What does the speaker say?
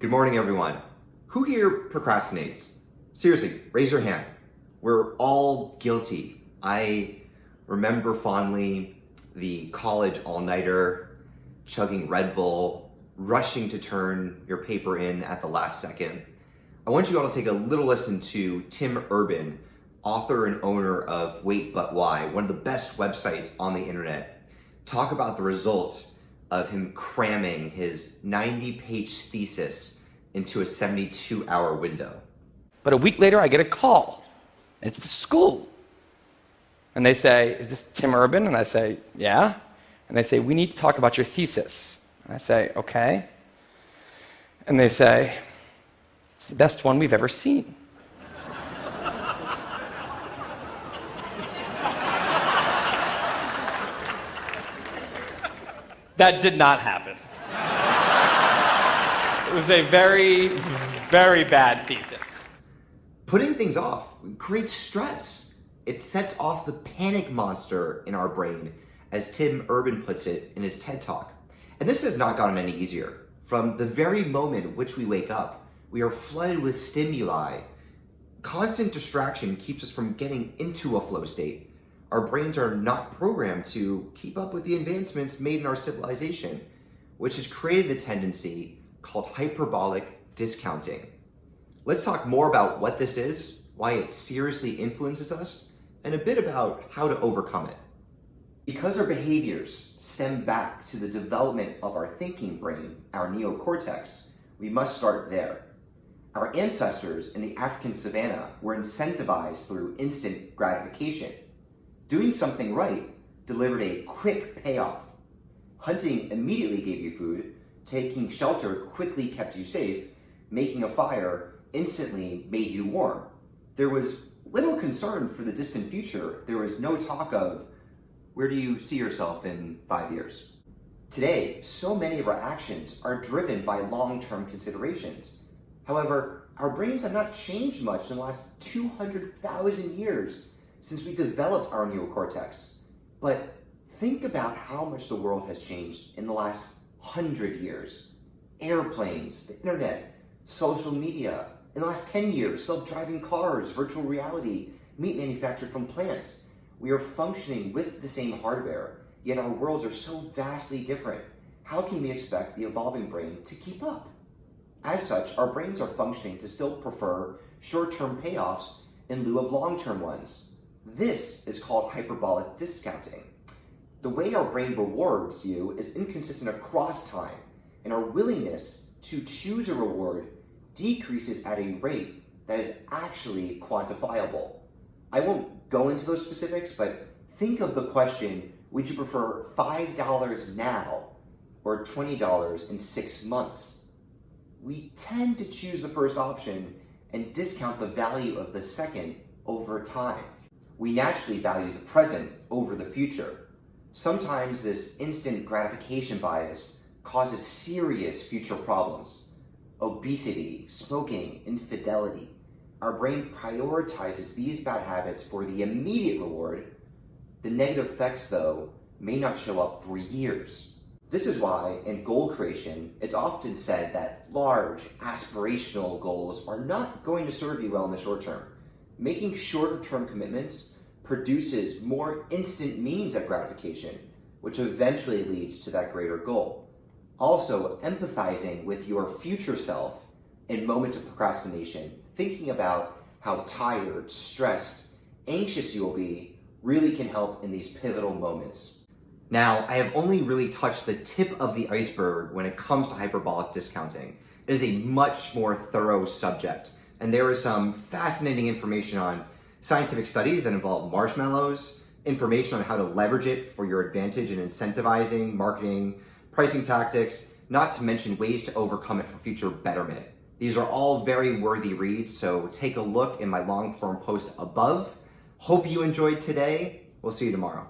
Good morning, everyone. Who here procrastinates? Seriously, raise your hand. We're all guilty. I remember fondly the college all-nighter, chugging Red Bull, rushing to turn your paper in at the last second. I want you all to take a little listen to Tim Urban, author and owner of Wait But Why, one of the best websites on the internet, talk about the result of him cramming his 90-page thesis into a 72-hour window. But a week later, I get a call, and it's the school. And they say, "Is this Tim Urban?" And I say, "Yeah." And they say, "We need to talk about your thesis." And I say, "Okay." And they say, "It's the best one we've ever seen." That did not happen. It was a very, very bad thesis. Putting things off creates stress. It sets off the panic monster in our brain, as Tim Urban puts it in his TED Talk. And this has not gotten any easier. From the very moment in which we wake up, we are flooded with stimuli. Constant distraction keeps us from getting into a flow state. Our brains are not programmed to keep up with the advancements made in our civilization, which has created the tendency called hyperbolic discounting. Let's talk more about what this is, why it seriously influences us, and a bit about how to overcome it. Because our behaviors stem back to the development of our thinking brain, our neocortex, we must start there. Our ancestors in the African savanna were incentivized through instant gratification. Doing something right delivered a quick payoff. Hunting immediately gave you food, taking shelter quickly kept you safe, making a fire instantly made you warm. There was little concern for the distant future. There was no talk of, where do you see yourself in 5 years? Today, so many of our actions are driven by long-term considerations. However, our brains have not changed much in the last 200,000 years since we developed our neocortex. But think about how much the world has changed in the last 100 years. Airplanes, the internet, social media. In the last 10 years, self-driving cars, virtual reality, meat manufactured from plants. We are functioning with the same hardware, yet our worlds are so vastly different. How can we expect the evolving brain to keep up? As such, our brains are functioning to still prefer short-term payoffs in lieu of long-term ones. This is called hyperbolic discounting. The way our brain rewards you is inconsistent across time, and our willingness to choose a reward decreases at a rate that is actually quantifiable. I won't go into those specifics, but think of the question, would you prefer $5 now or $20 in 6 months? We tend to choose the first option and discount the value of the second over time. We naturally value the present over the future. Sometimes this instant gratification bias causes serious future problems. Obesity, smoking, infidelity. Our brain prioritizes these bad habits for the immediate reward. The negative effects, though, may not show up for years. This is why, in goal creation, it's often said that large, aspirational goals are not going to serve you well in the short term. Making shorter-term commitments produces more instant means of gratification, which eventually leads to that greater goal. Also, empathizing with your future self in moments of procrastination, thinking about how tired, stressed, anxious you will be, really can help in these pivotal moments. Now, I have only really touched the tip of the iceberg when it comes to hyperbolic discounting. It is a much more thorough subject, and there is some fascinating information on scientific studies that involve marshmallows, information on how to leverage it for your advantage in incentivizing, marketing, pricing tactics, not to mention ways to overcome it for future betterment. These are all very worthy reads, so take a look in my long-form post above. Hope you enjoyed today. We'll see you tomorrow.